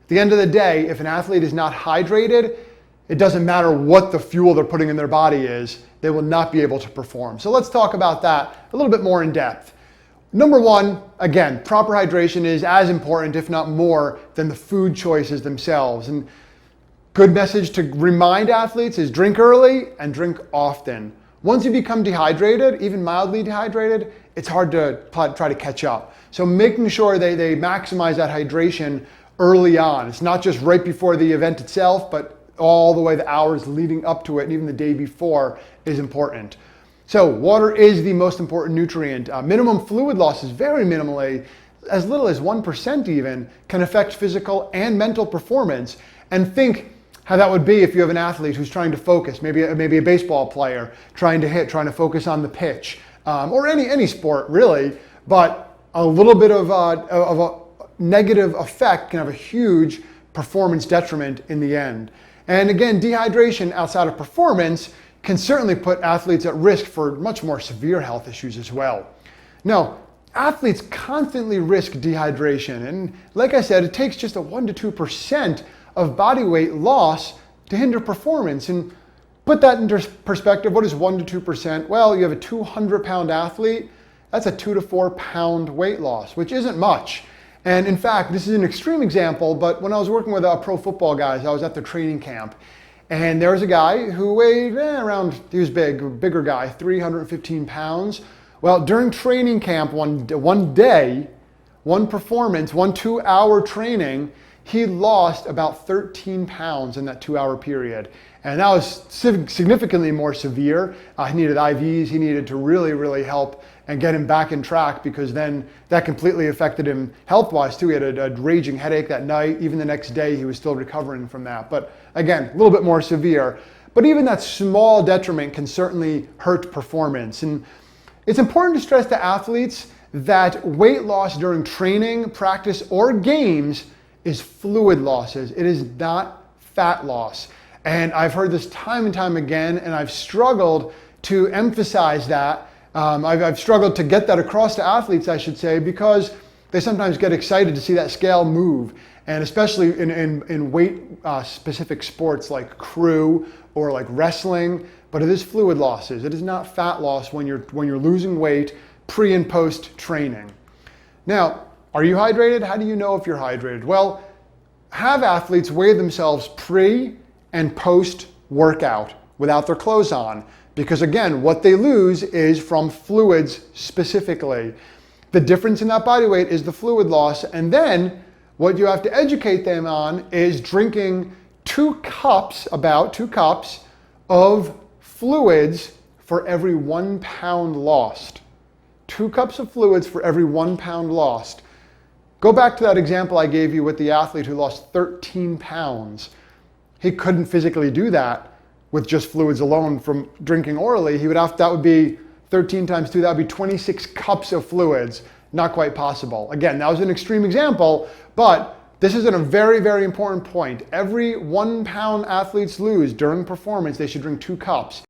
At the end of the day, if an athlete is not hydrated, it doesn't matter what the fuel they're putting in their body is, they will not be able to perform. So let's talk about that a little bit more in depth. Number one, again, proper hydration is as important, if not more, than the food choices themselves. And good message to remind athletes is drink early and drink often. Once you become dehydrated, even mildly dehydrated, it's hard to try to catch up. So making sure they maximize that hydration early on. It's not just right before the event itself, but all the way the hours leading up to it and even the day before is important. So water is the most important nutrient. Minimum fluid loss is very minimally, as little as 1% even, can affect physical and mental performance. And think how that would be if you have an athlete who's trying to focus, maybe a baseball player trying to hit, trying to focus on the pitch, or any sport really, but a little bit of a negative effect can have a huge performance detriment in the end. And again, dehydration outside of performance can certainly put athletes at risk for much more severe health issues as well. Now, athletes constantly risk dehydration, and like I said, it takes just a 1 to 2% of body weight loss to hinder performance. And put that into perspective, what is 1 to 2%? Well, you have a 200-pound athlete, that's a 2 to 4 pound weight loss, which isn't much. And in fact, this is an extreme example, but when I was working with pro football guys, I was at their training camp, and there was a guy who weighed around, he was bigger guy, 315 pounds. Well, during training camp one day, one performance, 1 2-hour training, he lost about 13 pounds in that 2-hour period. And that was significantly more severe. He needed IVs, he needed to really help and get him back in track, because then that completely affected him health-wise too. He had a raging headache that night. Even the next day, he was still recovering from that. But again, a little bit more severe. But even that small detriment can certainly hurt performance. And it's important to stress to athletes that weight loss during training, practice, or games is fluid losses. It is not fat loss. And I've heard this time and time again, and I've struggled to emphasize that. I've struggled to get that across to athletes, I should say, because they sometimes get excited to see that scale move. And especially in weight specific sports like crew or like wrestling, but it is fluid losses. It is not fat loss when you're losing weight pre and post training. Now, are you hydrated? How do you know if you're hydrated? Well, have athletes weigh themselves pre and post workout without their clothes on. Because again, what they lose is from fluids specifically. The difference in that body weight is the fluid loss. And then what you have to educate them on is drinking about 2 cups of fluids for every 1 pound lost. 2 cups of fluids for every 1 pound lost. Go back to that example I gave you with the athlete who lost 13 pounds. He couldn't physically do that with just fluids alone from drinking orally. That would be 13 times 2, that would be 26 cups of fluids. Not quite possible. Again, that was an extreme example, but this is a very important point. Every 1 pound athletes lose during performance, they should drink 2 cups.